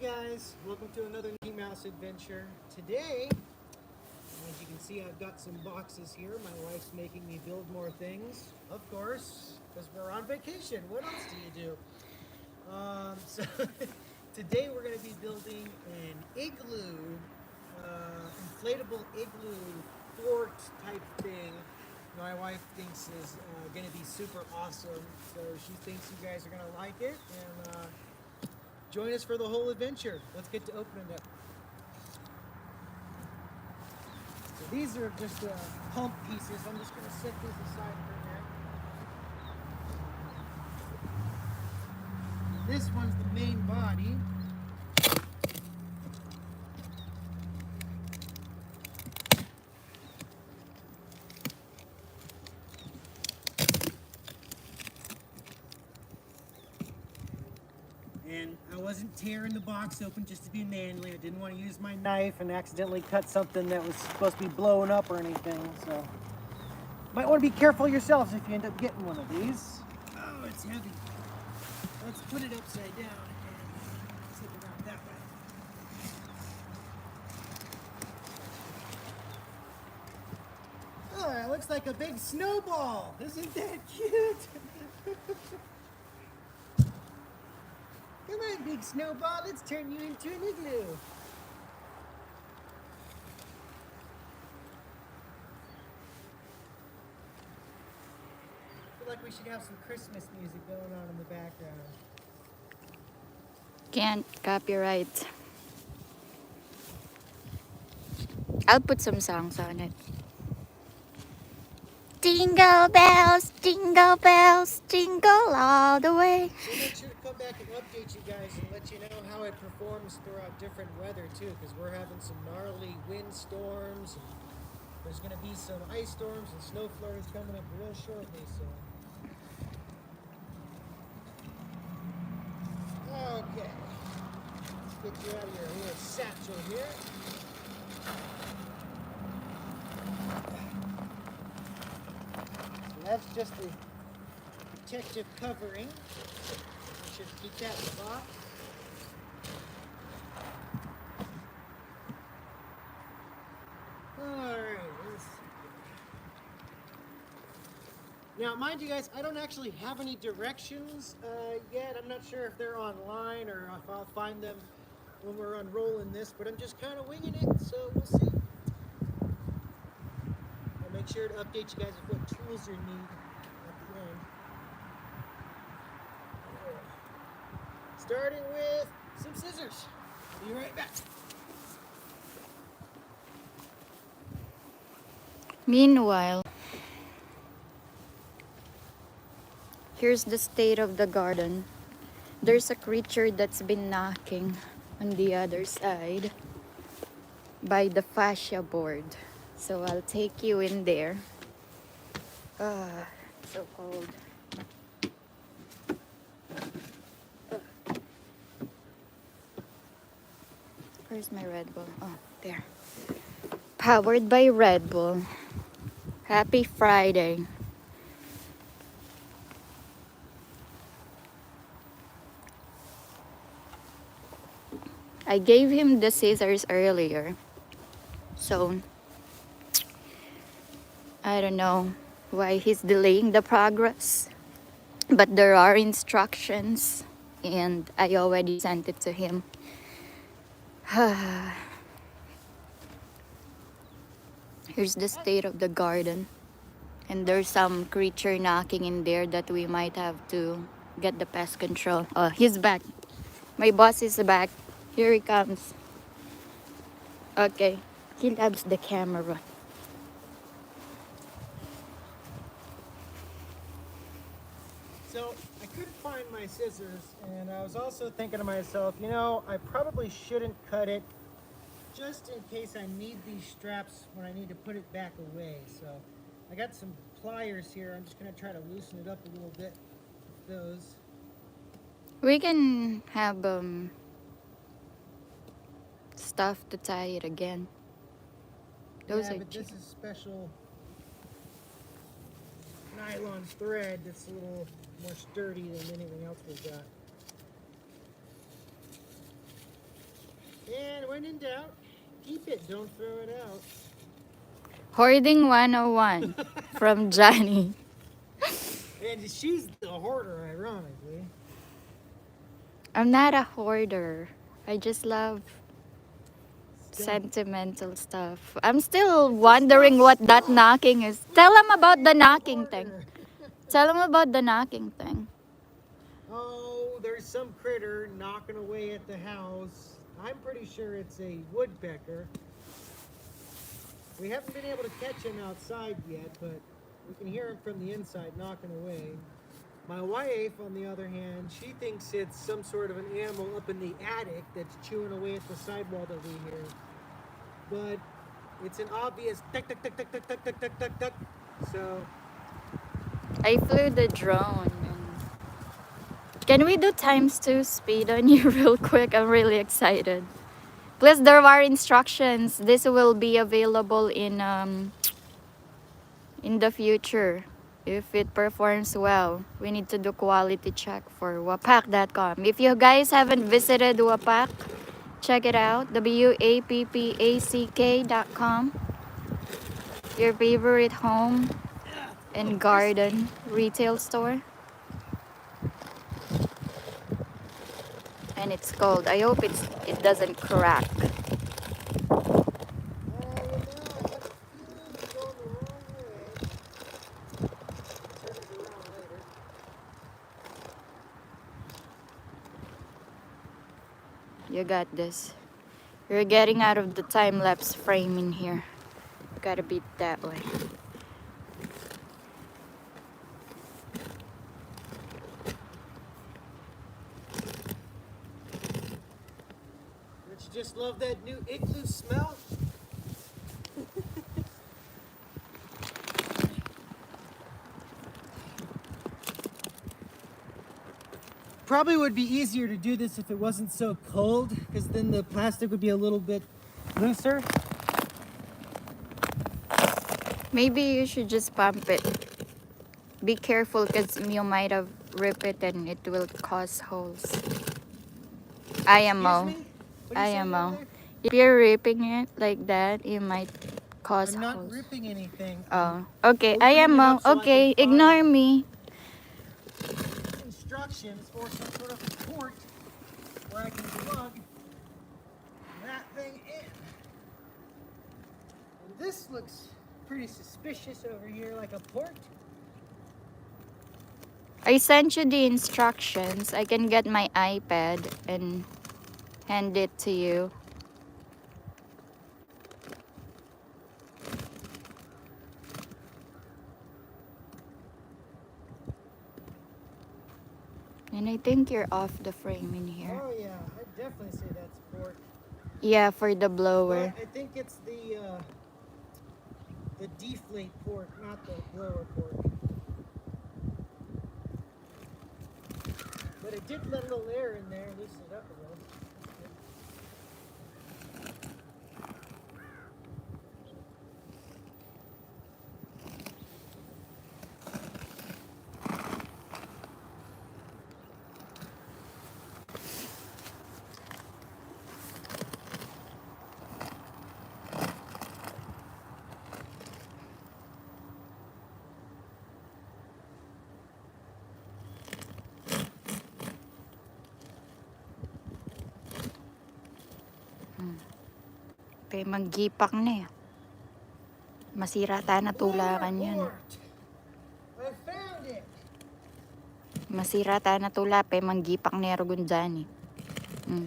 guys, welcome to another Mickey Mouse adventure. Today, as you can see, I've got some boxes here. My wife's making me build more things, of course, because we're on vacation. What else do you do? So today we're going to be building an igloo, inflatable igloo fort type thing. My wife thinks is going to be super awesome, so she thinks you guys are going to like it, and join us for the whole adventure. Let's get to opening it. So these are just pump pieces. I'm just going to set these aside for now. This one's the main body. And I wasn't tearing the box open just to be manly. I didn't want to use my knife and accidentally cut something that was supposed to be blowing up or anything. So, might want to be careful yourselves if you end up getting one of these. Oh, it's heavy. Let's put it upside down and flip it around that way. Oh, it looks like a big snowball. Isn't that cute? Come on, big snowball, let's turn you into an igloo. I feel like we should have some Christmas music going on in the background. Can't copyright. I'll put some songs on it. Jingle bells, jingle all the way. We'll make sure to come back and update you guys and let you know how it performs throughout different weather too, because we're having some gnarly wind storms. And there's going to be some ice storms and snow flurries coming up real shortly. So, okay, let's get you out of your little satchel here. That's just the protective covering. We should keep that in the box. Alright, let's see. Now, mind you guys, I don't actually have any directions yet. I'm not sure if they're online or if I'll find them when we're unrolling this, but I'm just kind of winging it, so we'll see. Make sure to update you guys with what tools you need at the end. Starting with some scissors. I'll be right back. Meanwhile, here's the state of the garden. There's a creature that's been knocking on the other side by the fascia board. So I'll take you in there. Ah, so cold. Where's my Red Bull? Oh, there. Powered by Red Bull. Happy Friday. I gave him the scissors earlier. So I don't know why he's delaying the progress, but there are instructions and I already sent it to him. Here's the state of the garden, and there's some creature knocking in there that we might have to get the pest control. Oh, he's back. My boss is back. Here he comes. Okay, he loves the camera. So I couldn't find my scissors, and I was also thinking to myself, you know, I probably shouldn't cut it just in case I need these straps when I need to put it back away. So I got some pliers here. I'm just going to try to loosen it up a little bit with those. We can have stuff to tie it again. Those yeah, are but cheap. this is special nylon thread that's a little more sturdy than anything else we've got. when in doubt, keep it. Don't throw it out. Hoarding 101 from Johnny. And she's the hoarder, ironically. I'm not a hoarder. I just love Still, sentimental stuff. I'm still wondering what that knocking is. Tell him about the knocking thing. hoarder. Tell him about the knocking thing. Oh, there's some critter knocking away at the house. I'm pretty sure it's a woodpecker. We haven't been able to catch him outside yet, but we can hear him from the inside knocking away. My wife, on the other hand, she thinks it's some sort of an animal up in the attic that's chewing away at the sidewall that we hear. But it's an obvious tuck tuck tuck tuck tuck tuck tuck tuck tuck tuck. So I flew the drone. Can we do ×2 speed on you real quick? I'm really excited. Plus, there are instructions. This will be available in the future. If it performs well, we need to do quality check for wapak.com. If you guys haven't visited Wapak, check it out. WAPPACK.com. Your favorite home and garden retail store. And it's cold. I hope it doesn't crack. You got this. You're getting out of the time-lapse frame in here. Gotta be that way. don't you just love that new igloo smell? Probably would be easier to do this if it wasn't so cold, because then the plastic would be a little bit looser. Maybe you should just pump it. Be careful because you might have ripped it and it will cause holes. IMO. Excuse me? What are you saying over IMO. there? If you're ripping it like that, it might cause I'm not holes. ripping anything. Oh, okay. Opening it IMO. up so I Okay, can ignore find me. instructions or some sort of port where I can plug that thing in. And this looks pretty suspicious over here, like a port. I sent you the instructions. I can get my iPad and hand it to you. And I think you're off the frame in here. Oh yeah, I definitely say that's a port. Yeah, for the blower. But I think it's the deflate port, not the blower port. But it did let a little air in there, loosen it up a little. Kaya maggipak na eh. Masira ta na tulakan yan. Port! I found it! Masira ta na tula pe manggipak na eragon dyan eh.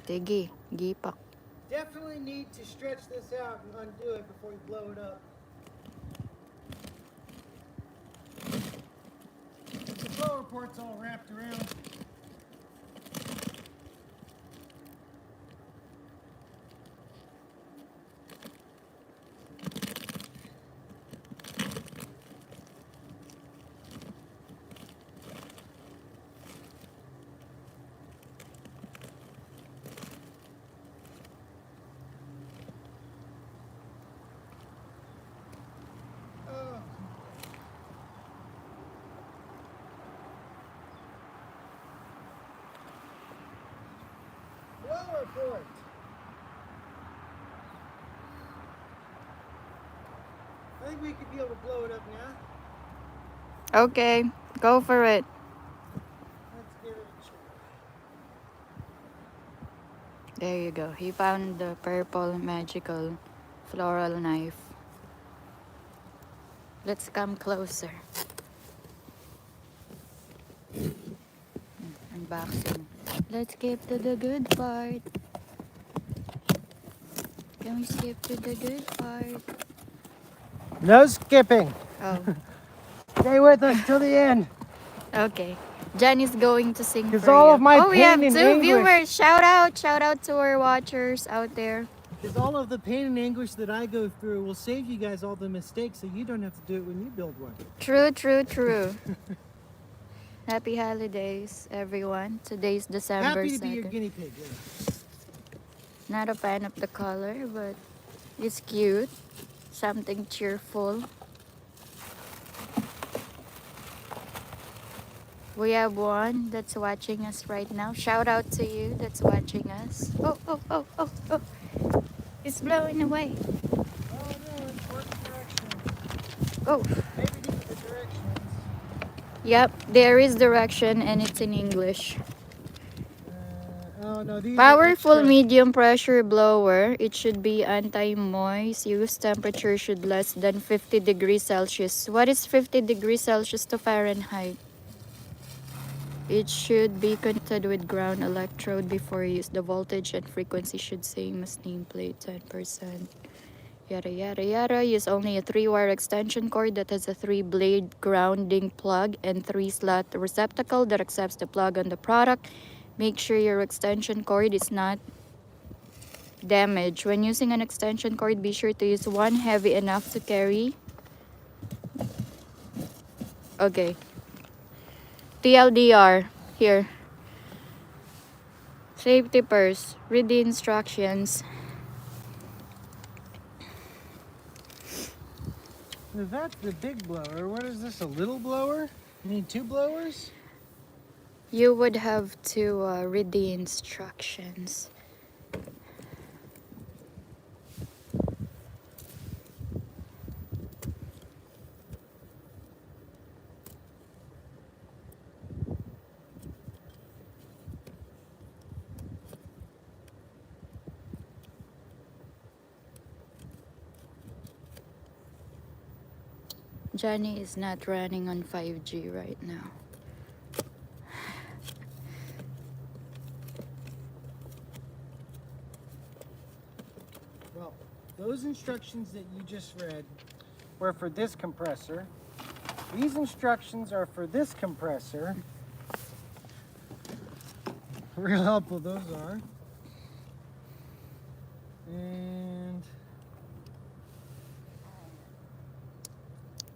Sige, gipak. Definitely need to stretch this out and undo it before you blow it up. The blower port's all wrapped around. Blower port. think we could be able to blow it up now. Okay, go for it. Let's give it a try. There you go. He found the purple magical floral knife. Let's come closer. Unboxing. Let's skip to the good part. Can we skip to the good part? No skipping. Oh, Stay with us till the end. okay. Jen is going to sing Because for all you. of my Oh, we have pain and 2 anguish. viewers. Shout out to our watchers out there. Because all of the pain and anguish that I go through will save you guys all the mistakes so you don't have to do it when you build one. True, true, true. Happy holidays, everyone. Today's December Happy to be your 2nd. guinea pig. Yeah. Not a fan of the color, but it's cute. Something cheerful. We have one that's watching us right now. Shout out to you that's watching us. Oh, oh, oh, oh, oh. It's blowing away. Oh no, it's working directions. Oh, Maybe these are the directions. yep, there is direction and it's in English. Oh no, these are Powerful extra. medium pressure blower. It should be anti-moist. Use temperature should less than 50 degrees Celsius. What is 50 degrees Celsius to Fahrenheit? It should be connected with ground electrode before use. The voltage and frequency should same as nameplate 10%. Yada yada yada. Use only a 3-wire extension cord that has a 3-blade grounding plug and 3-slot receptacle that accepts the plug on the product. Make sure your extension cord is not damaged. When using an extension cord, be sure to use one heavy enough to carry. Okay. TLDR. Here. Safety first. Read the instructions. That's the big blower. What is this, a little blower? You need 2 blowers? You would have to read the instructions. Johnny is not running on 5G right now. Well, those instructions that you just read were for this compressor. These instructions are for this compressor. Real helpful those are. And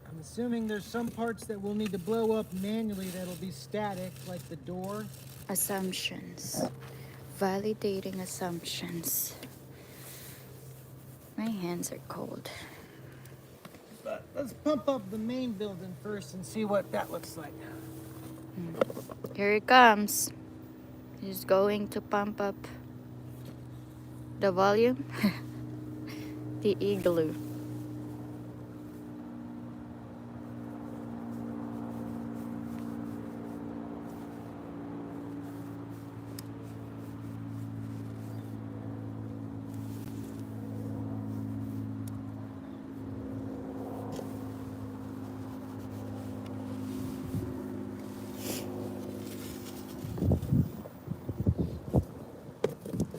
I'm assuming there's some parts that we'll need to blow up manually that'll be static, like the door. Assumptions. Validating assumptions. My hands are cold. But let's pump up the main building first and see what that looks like. Here he comes. He's going to pump up the volume. The igloo.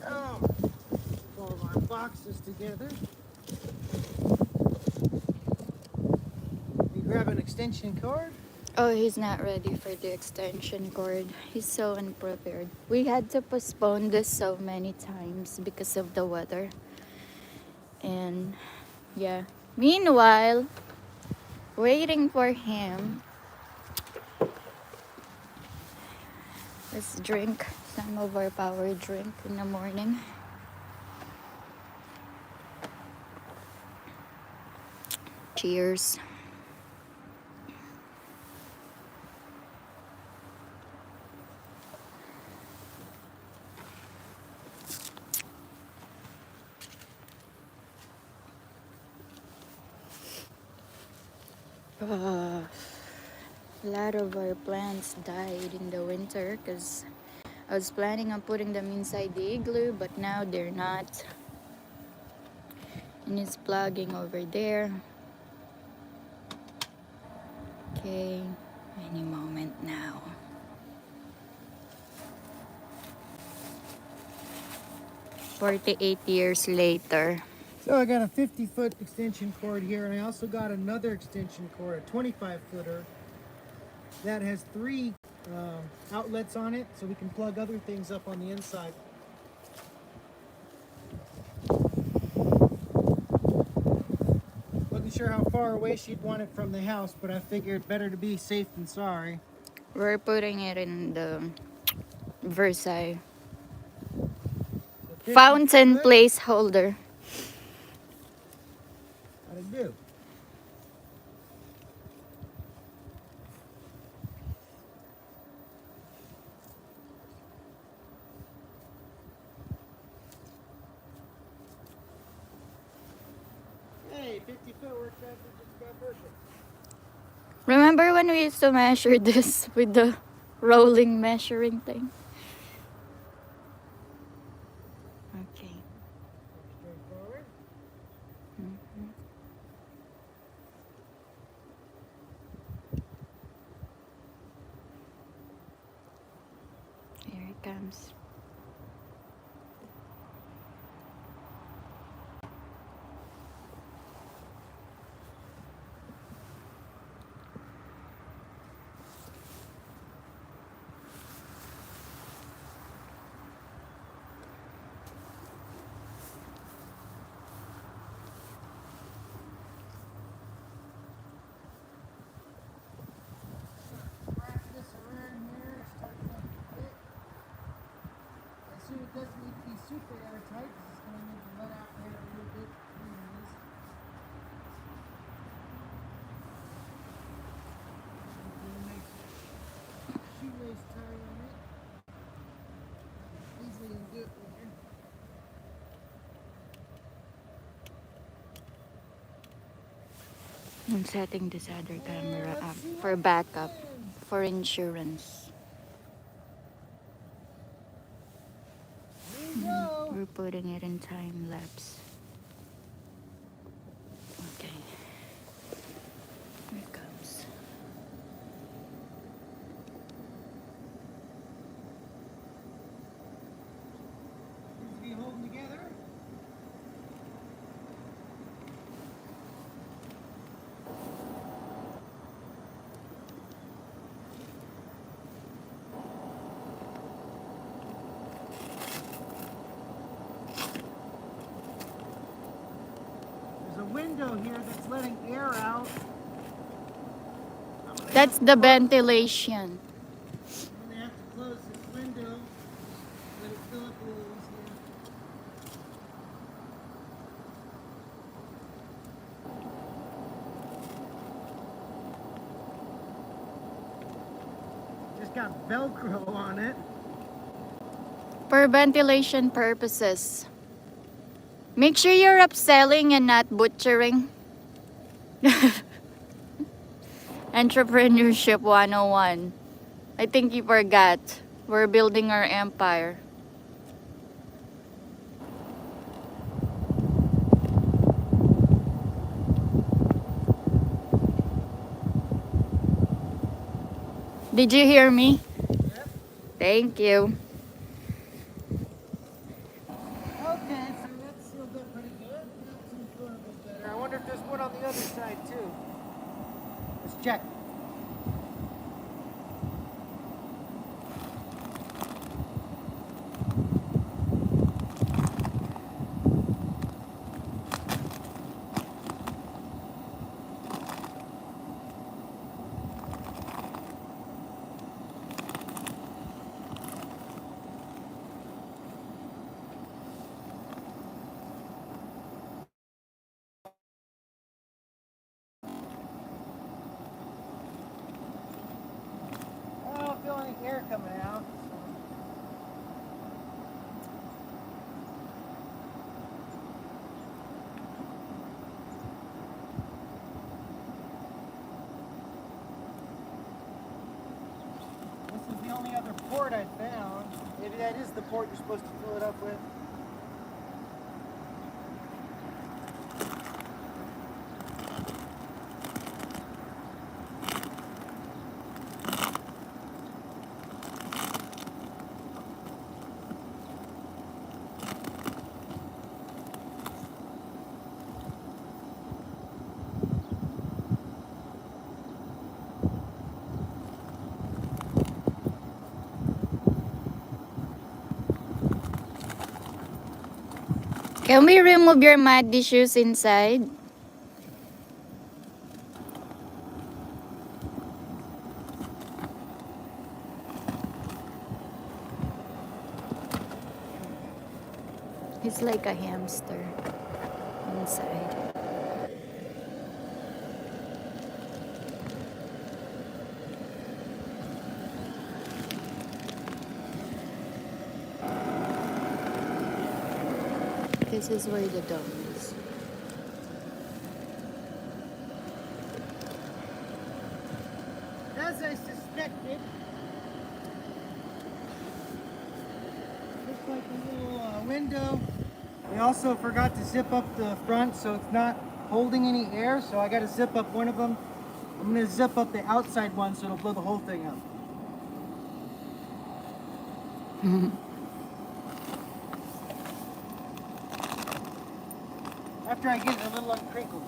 Oh, all of our boxes together. You grab an extension cord. Oh, he's not ready for the extension cord. He's so unprepared. We had to postpone this so many times because of the weather. And yeah. Meanwhile, waiting for him, let's drink some of our power drink in the morning. Cheers. A lot of our plants died in the winter because I was planning on putting them inside the igloo, but now they're not. And it's plugging over there. Okay, any moment now. 48 years later. So I got a 50-foot extension cord here, and I also got another extension cord, a 25-footer, that has three outlets on it, so we can plug other things up on the inside. Wasn't sure how far away she'd want it from the house, but I figured better to be safe than sorry. We're putting it in the Versailles So 50 fountain foot, placeholder. how'd it do? Hey, 50 foot works out just about perfect. Remember when we used to measure this with the rolling measuring thing? Okay. Straightforward. Mhm. Here it comes. Wrap this around here, start it up a bit. I assume it doesn't need to be super airtight, because it's going to need to let out air a little bit between these. Put a nice shoelace tie on it. Easily undo it later. I'm setting this other camera And up let's see for what backup, happens. for insurance. Here we go. We're putting it in time lapse. Okay. Here it comes. Seems to be holding together. There's a window here that's letting air out. That's the ventilation. I'm gonna have to close this window. Let it fill up a little easier. Just got Velcro on it. For ventilation purposes. Make sure you're upselling and not butchering. Entrepreneurship 101. I think you forgot. We're building our empire. Did you hear me? Yep. Thank you. Okay, so that's sealed up pretty good. That seems going a bit better. I wonder if there's one on the other side too. Let's check. that is the port you're supposed to fill it up with. Can we remove your muddy shoes inside? He's like a hamster inside. This is where the dog is. As I suspected, looks like a little window. We also forgot to zip up the front so it's not holding any air, so I got to zip up one of them. I'm going to zip up the outside one so it'll blow the whole thing up. After I get it a little uncrinkled.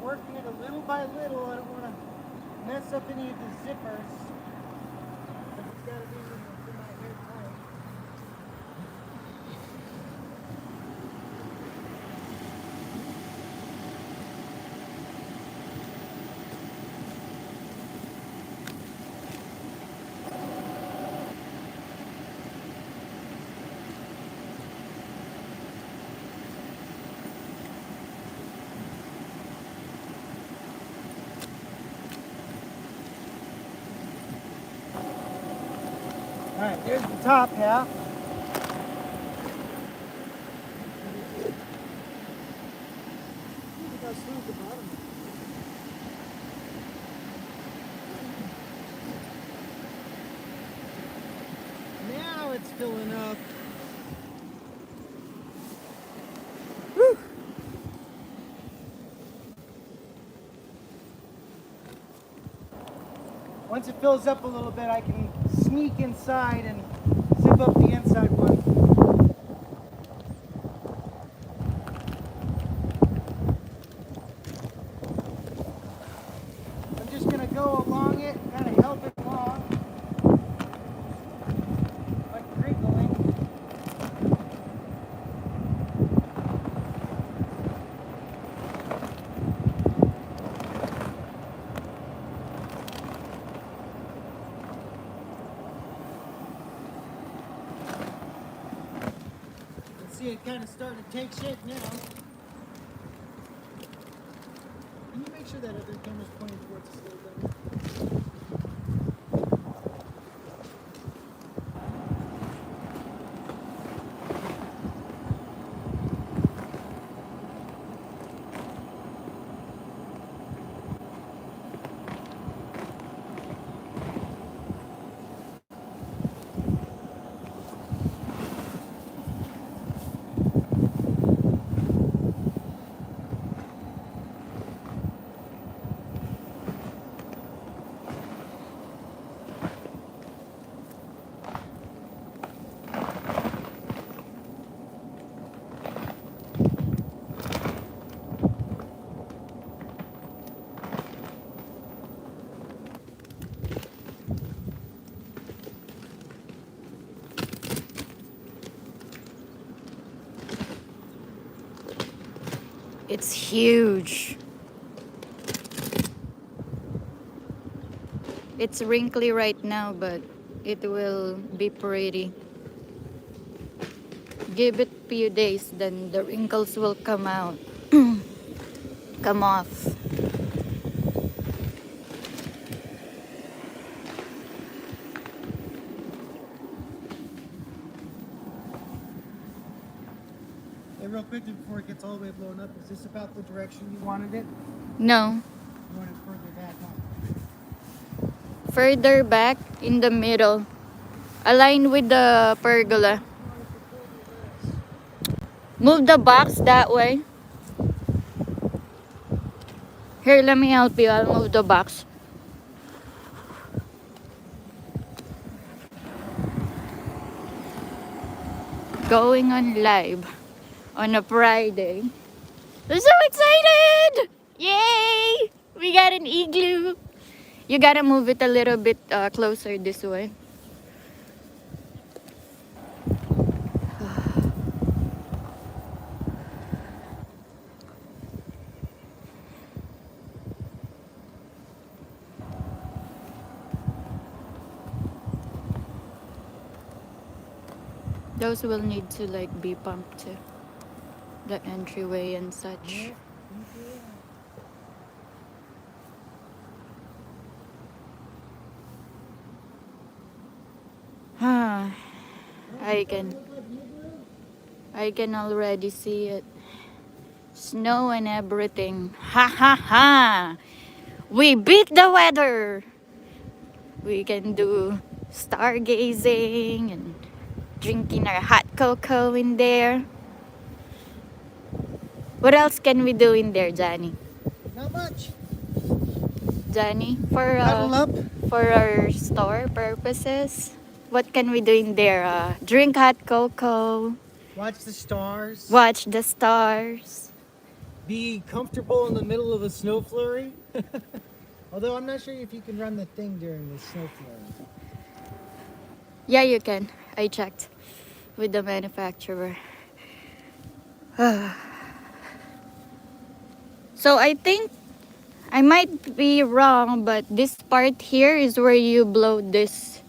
Working it a little by little. I don't want to mess up any of the zippers. But it's got to be in my hair tight. Alright, there's the top half. Look how smooth the bottom is. Now it's filling up. Whew. Once it fills up a little bit, I can sneak inside and zip up the inside one. I'm just going to go along it, kind of help it along, like crinkling. See it kind of starting to take shape now. Can you make sure that other camera's pointing towards the slow button? It's huge. It's wrinkly right now, but it will be pretty. Give it few days, then the wrinkles will come out, come off. Hey, real quick before it gets all the way blown up, is this about the direction you wanted it? No, You want it further back on? further back in the middle, align with the pergola. Move the box that way. Here, let me help you. I'll move the box. Going on live on a Friday. I'm so excited! Yay! We got an igloo. You gotta move it a little bit closer this way. Those will need to like be pumped too. The entryway and such. Ah, I can already see it. Snow and everything. Ha ha ha! We beat the weather! We can do stargazing and drinking our hot cocoa in there. What else can we do in there, Johnny? Not much. Johnny, Cuddle up. for our store purposes, what can we do in there? Drink hot cocoa, Watch the stars. watch the stars. Be comfortable in the middle of a snow flurry. Although I'm not sure if you can run the thing during the snow flurry. Yeah, you can. I checked with the manufacturer. So I think I might be wrong, but this part here is where you blow this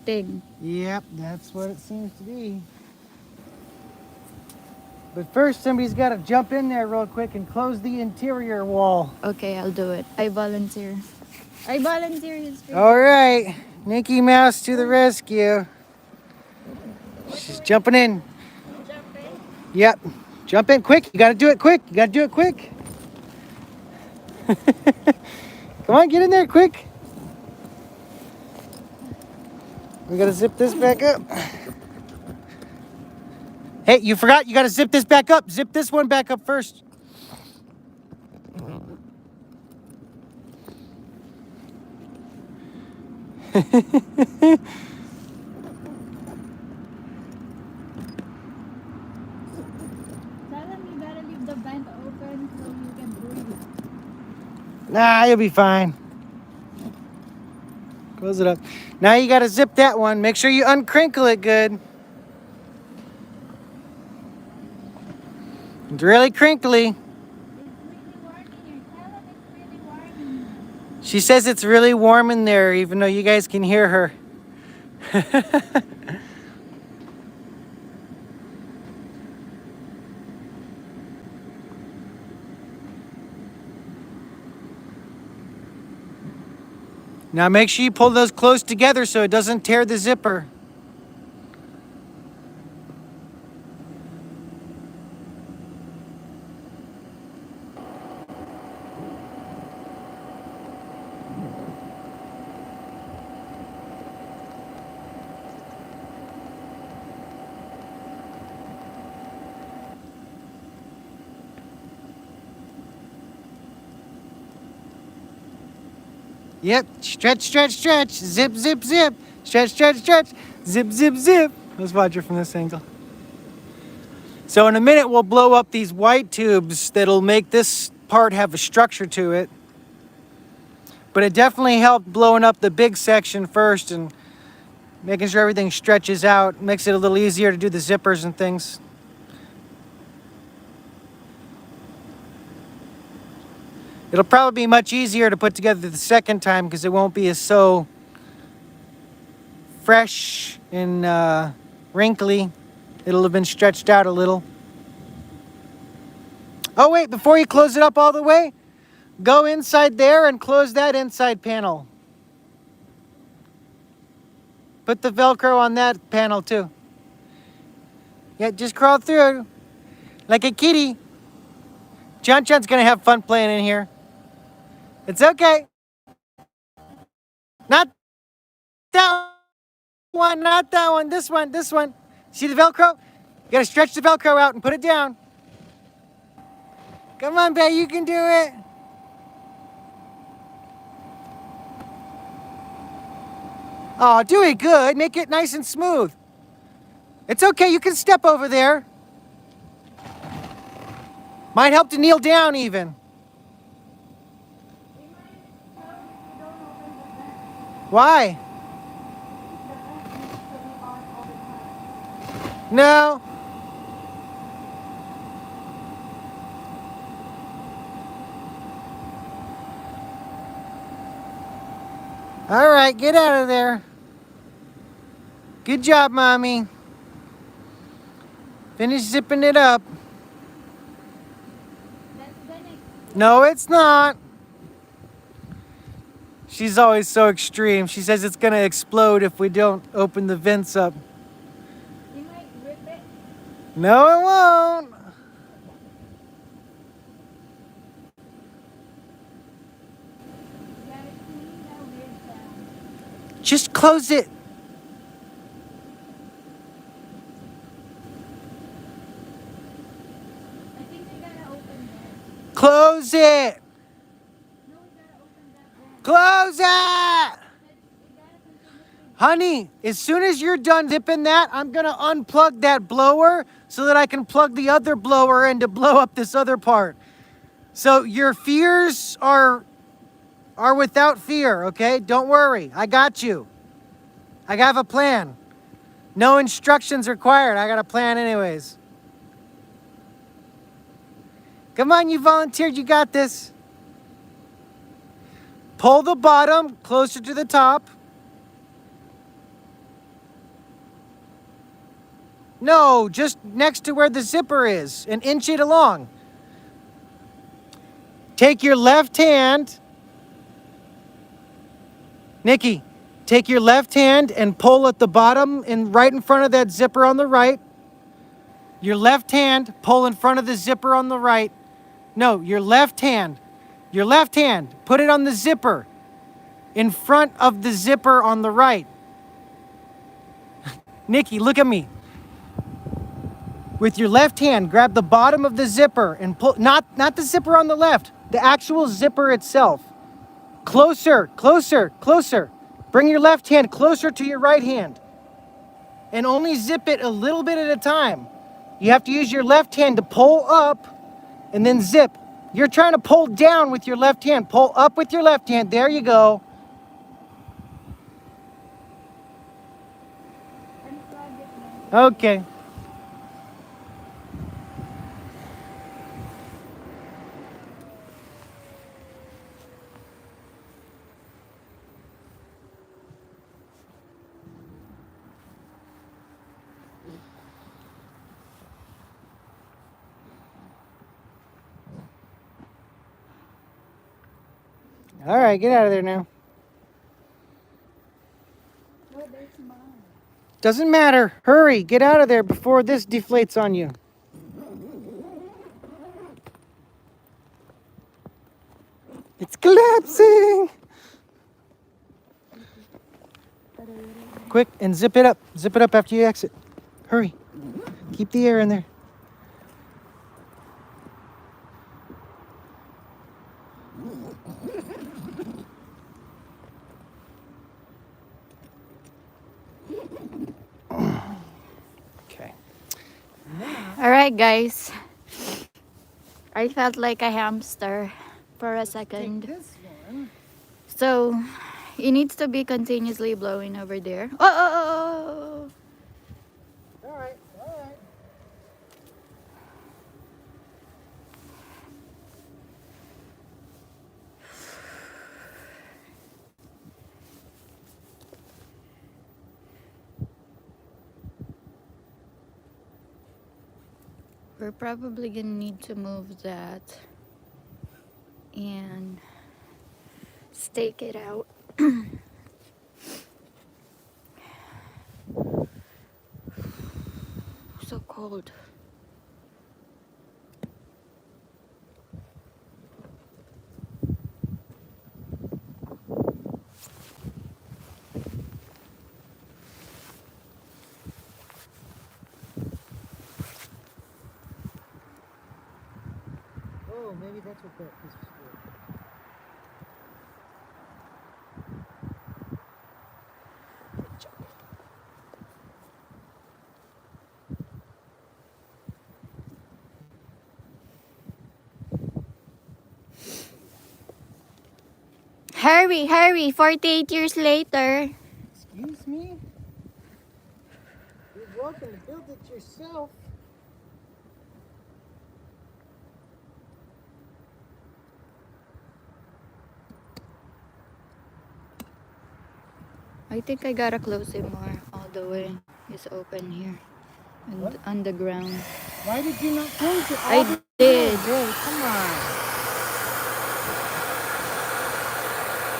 thing. Yep, that's what it seems to be. But first, somebody's got to jump in there real quick and close the interior wall. Okay, I'll do it. I volunteer. I volunteer his All right, Mickey Mouse to the rescue. She's jumping in. Yep, jump in quick. You got to do it quick. You got to do it quick. Come on, get in there quick. We got to zip this back up. Hey, you forgot you got to zip this back up. Zip this one back up first. Tell him you gotta leave the vent open so you can breathe. Nah, you'll be fine. Close it up. Now you got to zip that one. Make sure you uncrinkle it good. It's really crinkly. It's really warm in here. Tell him it's really warm in here. She says it's really warm in there, even though you guys can hear her. Now make sure you pull those close together so it doesn't tear the zipper. Yep, stretch, stretch, stretch, zip, zip, zip, stretch, stretch, stretch, zip, zip, zip. Let's watch it from this angle. So in a minute, we'll blow up these white tubes that'll make this part have a structure to it. But it definitely helped blowing up the big section first and making sure everything stretches out. Makes it a little easier to do the zippers and things. It'll probably be much easier to put together the second time because it won't be as so fresh and wrinkly. It'll have been stretched out a little. Oh wait, before you close it up all the way, go inside there and close that inside panel. Put the Velcro on that panel too. Yeah, just crawl through like a kitty. John's gonna have fun playing in here. It's okay. Not that one, not that one. This one, this one. See the Velcro? You gotta stretch the Velcro out and put it down. Come on, babe, you can do it. Oh, do it good. Make it nice and smooth. It's okay, you can step over there. Might help to kneel down even. Why? No. All right, get out of there. Good job, Mommy. Finish zipping it up. No, it's not. She's always so extreme. She says it's gonna explode if we don't open the vents up. You might rip it. No, it won't. Just close it. I think we gotta open that. Close it. No, we gotta open that vent. Close it. We gotta continuously. Honey, as soon as you're done zipping that, I'm gonna unplug that blower so that I can plug the other blower in to blow up this other part. So your fears are without fear, okay? Don't worry, I got you. I have a plan. No instructions required, I got a plan anyways. Come on, you volunteered, you got this. Pull the bottom closer to the top. No, just next to where the zipper is, and inch it along. Take your left hand. Nikki, take your left hand and pull at the bottom and right in front of that zipper on the right. Your left hand, pull in front of the zipper on the right. No, your left hand. Your left hand, put it on the zipper in front of the zipper on the right. Nikki, look at me. With your left hand, grab the bottom of the zipper and pull, not the zipper on the left, the actual zipper itself. Closer, closer, closer. Bring your left hand closer to your right hand. And only zip it a little bit at a time. You have to use your left hand to pull up and then zip. You're trying to pull down with your left hand. Pull up with your left hand. There you go. Okay. All right, get out of there now. No, there's mine. Doesn't matter. Hurry, get out of there before this deflates on you. It's collapsing. Quick, and zip it up. Zip it up after you exit. Hurry. Keep the air in there. Okay. All right, guys. I felt like a hamster for a Take second. this one. So, it needs to be continuously blowing over there. Oh! All right, all right. We're probably gonna need to move that and stake it out. So cold. Oh, maybe that's what that piece was for. Hurry, hurry! 48 years later. Excuse me? You're welcome to build it yourself. I think I gotta close it more all the way. It's open here and What? on the ground. Why did you not close it? I did. Hey, come on.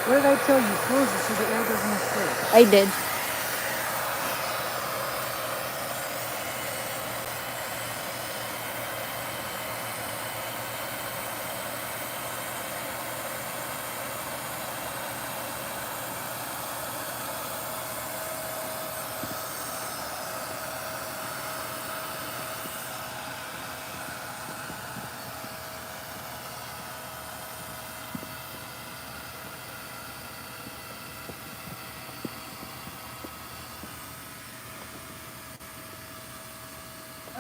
What did I tell you? Close it so the air doesn't escape. I did.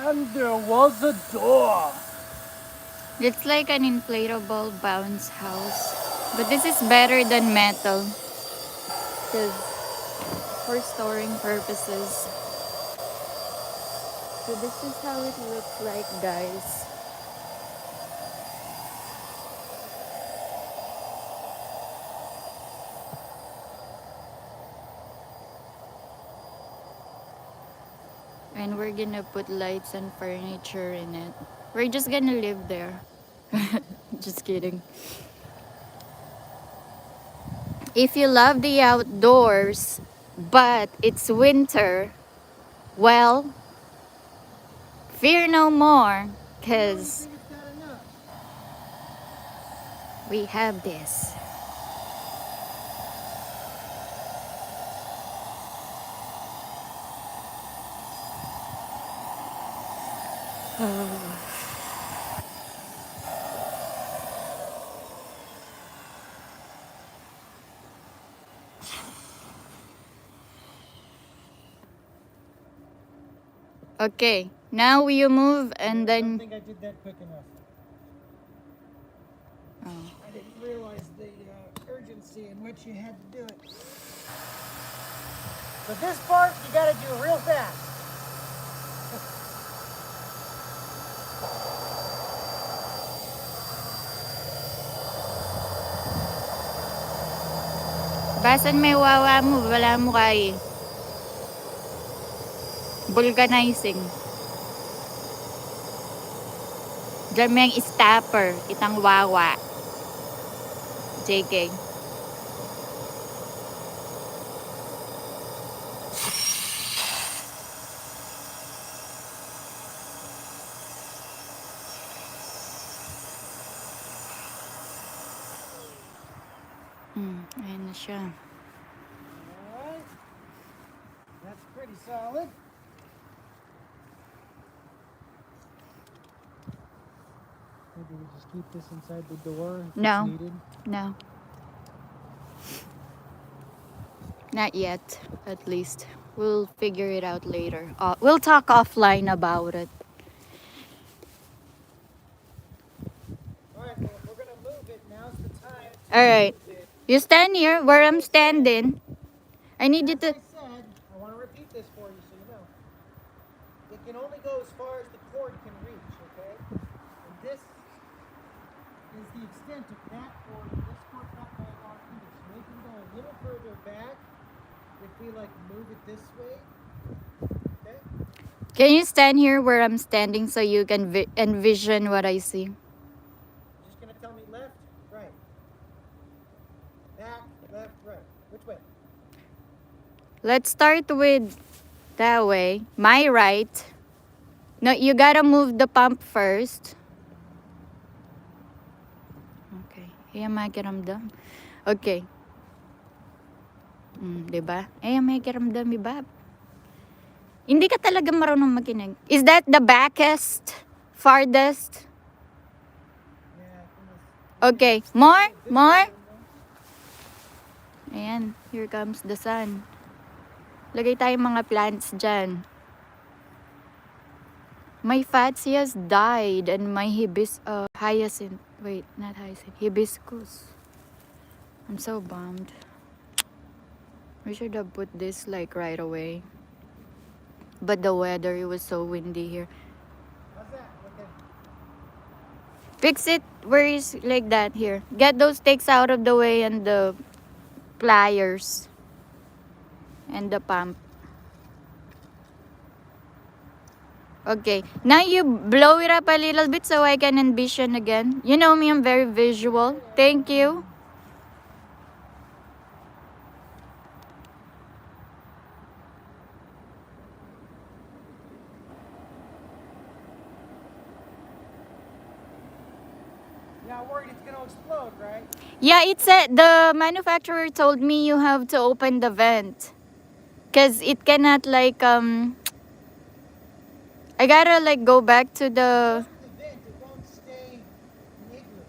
And there was a door. It's like an inflatable bounce house. But this is better than metal. Because for storing purposes. So this is how it looks like, guys. And we're gonna put lights and furniture in it. We're just gonna live there. Just kidding. If you love the outdoors, but it's winter, well, fear no more, because think it's got enough. we have this. Okay, now you move and I don't then... think I did that quick enough. Oh. I didn't realize the urgency in which you had to do it. So this part you gotta do real fast. Basan may wawa mo, wala mo kay vulcanizing. Diyan may yung stopper, kitang wawa. JK. Ayan na siya. Alright. That's pretty solid. Maybe we just keep this inside the door if No. it's needed. No. Not yet, at least. We'll figure it out later. We'll talk offline about it. Alright, well, if we're gonna move it, now's the time to Alright. move it. You stand here where I'm standing. I need you As to... I said, I want to repeat this for you so you know. It can only go as far as the cord can reach, okay? And this is the extent of that cord. This cord not very long either. So we can go a little further back if we like move it this way. Okay? Can you stand here where I'm standing so you can envision what I see? Just gonna tell me left, right, back, left, right. Which way? Let's start with that way. My right. No, you gotta move the pump first. Okay. Ayan, makiramdam. Okay. Diba? Ayan, makiramdam, diba? Hindi ka talaga marunong makinig. Is that the backest? Farthest? Yeah, from this. Okay. More? More? Ayan. Here comes the sun. Lagay tayong mga plants dyan. My Fatsy has died and my hyacinth. Wait, not hyacinth. Hibiscus. I'm so bummed. We should have put this like right away. But the weather, it was so windy here. How's that? Okay. Fix it where is like that here. Get those sticks out of the way and the pliers. And the pump. Okay. Now you blow it up a little bit so I can envision again. You know me, I'm very visual. Thank you. You're not worried it's gonna explode, right? Yeah, it said the manufacturer told me you have to open the vent. Cause it cannot like I gotta like go back to the. Just the vent, it won't stay in igloo.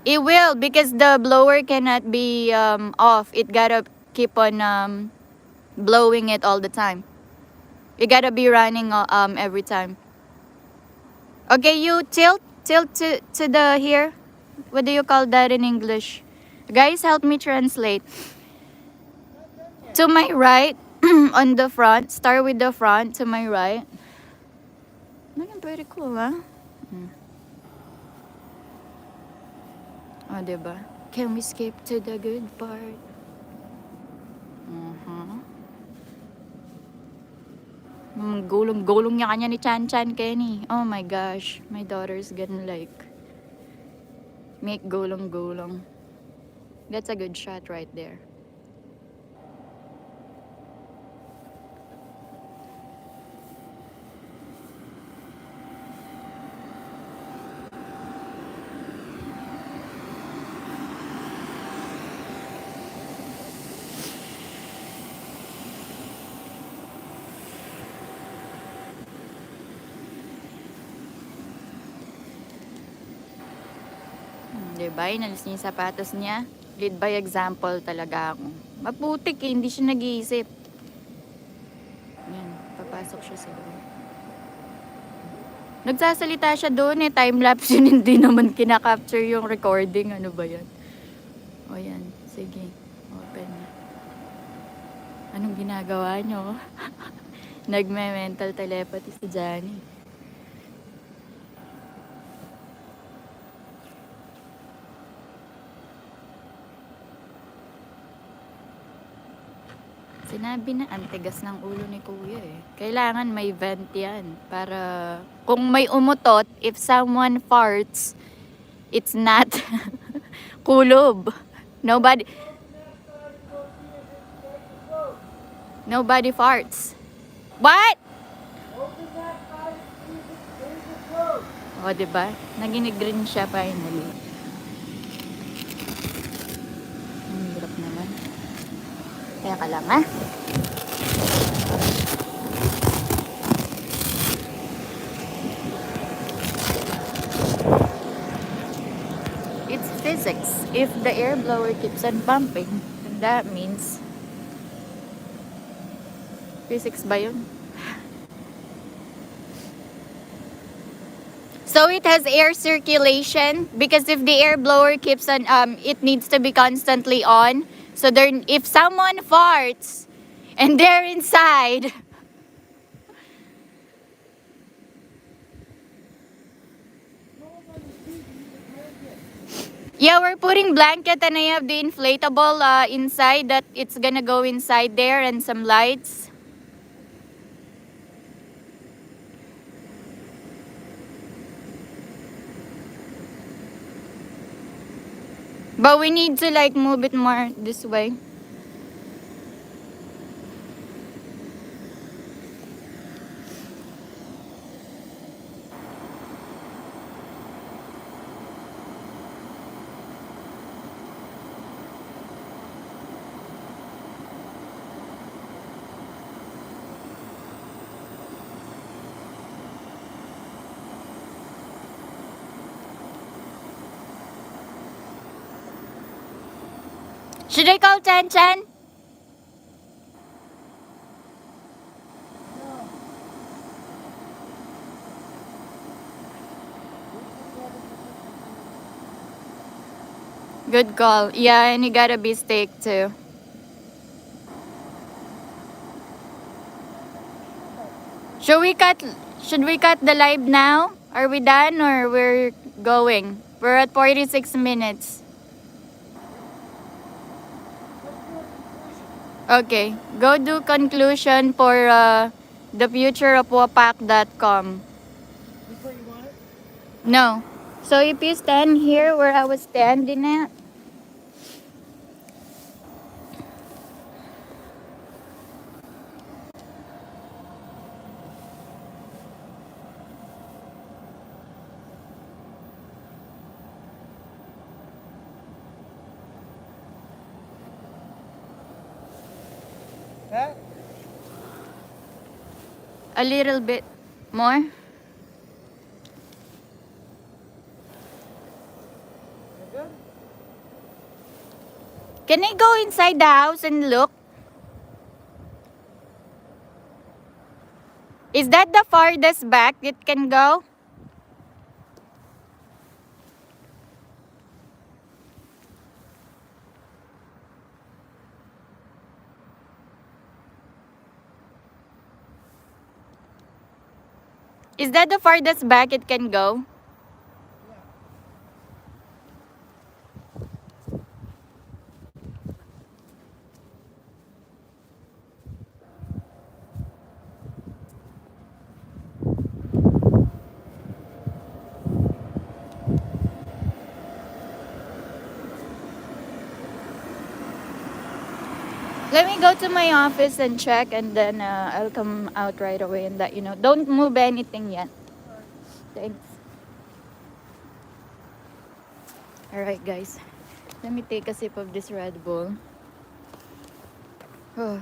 It will because the blower cannot be off. It gotta keep on blowing it all the time. You gotta be running every time. Okay, you tilt to the here. What do you call that in English? Guys, help me translate. Not done yet. To my right, on the front. Start with the front to my right. Naging pretty cool, ha? Oh, diba? Can we skip to the good part? Gulong-gulong niya kanya ni Chan Chan Kenny. Oh my gosh. My daughter's gonna like make gulong-gulong. That's a good shot right there. Diba? Inalis niya yung sapatos niya. Lead by example talaga ako. Maputik eh, hindi siya nag-iisip. Yan, papasok siya sa loob. Nagsasalita siya doon eh, time-lapse yun, hindi naman kinakapture yung recording. Ano ba yan? O yan, sige. Open na. Anong ginagawa nyo? Nagme-mental telepathy si Johnny. Sinabi na, ang tigas ng ulo ni Kuya eh. Kailangan may vent yan. Para kung may umutot, if someone farts, it's not kulob. Nobody farts. What? Open that side, see if it's closed. O, diba? Naginig-green siya finally. Ang hirap naman. Kaya ka lang, ha? It's physics. If the air blower keeps on pumping, then that means physics ba yun? So it has air circulation because if the air blower keeps on, it needs to be constantly on. So there, if someone farts and they're inside, yeah, we're putting blanket and I have the inflatable inside that it's gonna go inside there and some lights. But we need to like move it more this way. Should I call Chan Chan? Good call. Yeah, and you gotta be steak too. Should we cut should we cut the live now? Are we done or we're going? We're at 46 minutes. Okay. Go do conclusion for the future of wapak.com. This where you want it? No. So if you stand here where I was standing at, That? a little bit more. You're good? Can I go inside the house and look? Is that the farthest back it can go? Is that the farthest back it can go? Let me go to my office and check, and then I'll come out right away and let you know. Don't move anything yet. Thanks. Alright, guys. Let me take a sip of this Red Bull. Oh.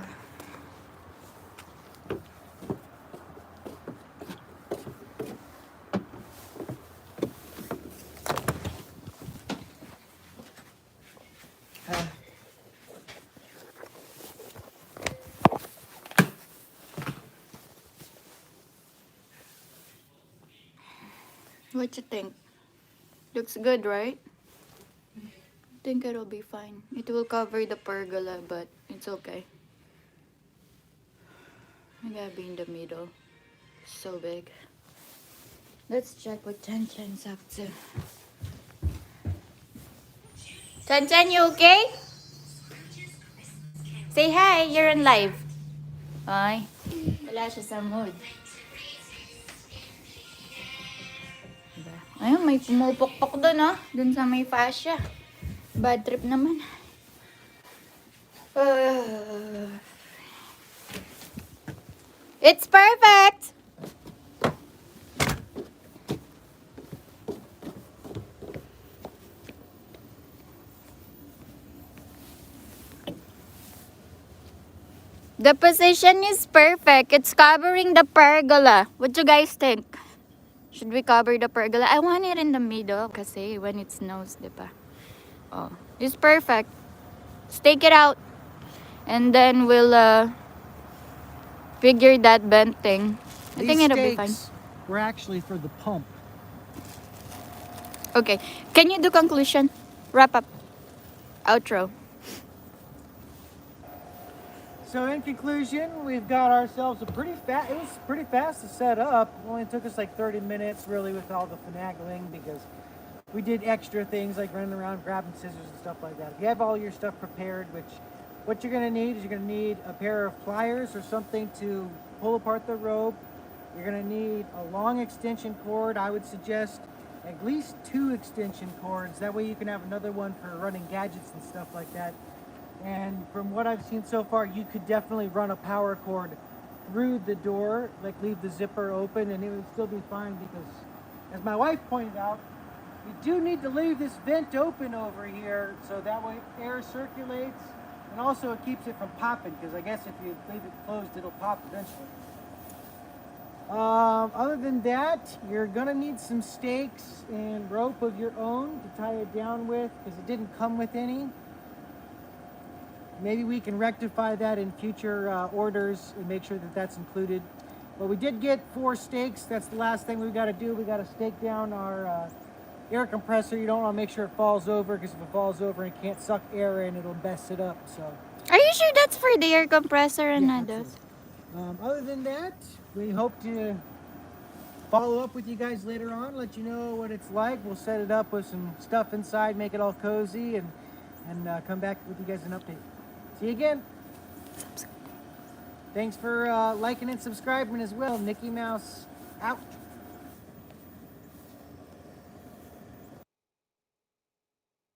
What you think? Looks good, right? Think it'll be fine. It will cover the pergola, but it's okay. I gotta be in the middle. So big. Let's check what Chan Chan's up to. Chan Chan, you okay? Say hi, you're on live. Ay, wala siya sa mood. Diba? Ayun, may pumupok-pok doon, oh. Doon sa may fascia. Bad trip naman. It's perfect! The position is perfect. It's covering the pergola. What do you guys think? Should we cover the pergola? I want it in the middle kasi when it snows, diba? Oh, it's perfect. Stake it out. And then we'll figure that bent thing. I think it'll be fine. Were actually for the pump. Okay. Can you do conclusion? Wrap up. Outro. So in conclusion, we've got ourselves a pretty fast. It was pretty fast to set up. It only took us like 30 minutes, really, with all the finagling, because we did extra things like running around grabbing scissors and stuff like that. If you have all your stuff prepared, which what you're going to need is you're going to need a pair of pliers or something to pull apart the rope. You're going to need a long extension cord. I would suggest at least 2 extension cords. That way you can have another one for running gadgets and stuff like that. And from what I've seen so far, you could definitely run a power cord through the door, like leave the zipper open, and it would still be fine because, as my wife pointed out, you do need to leave this vent open over here so that way air circulates, and also it keeps it from popping, because I guess if you leave it closed, it'll pop eventually. Other than that, you're gonna need some stakes and rope of your own to tie it down with, because it didn't come with any. Maybe we can rectify that in future orders and make sure that that's included. But we did get 4 stakes. That's the last thing we've got to do. We got to stake down our air compressor. You don't want to make sure it falls over, because if it falls over and can't suck air in, it'll mess it up. So. Are you sure that's for the air compressor and Yeah, not that's those? it. Other than that, we hope to follow up with you guys later on, let you know what it's like. We'll set it up with some stuff inside, make it all cozy, and come back with you guys an update. See you again. Thanks for liking and subscribing as well. Mickey Mouse out.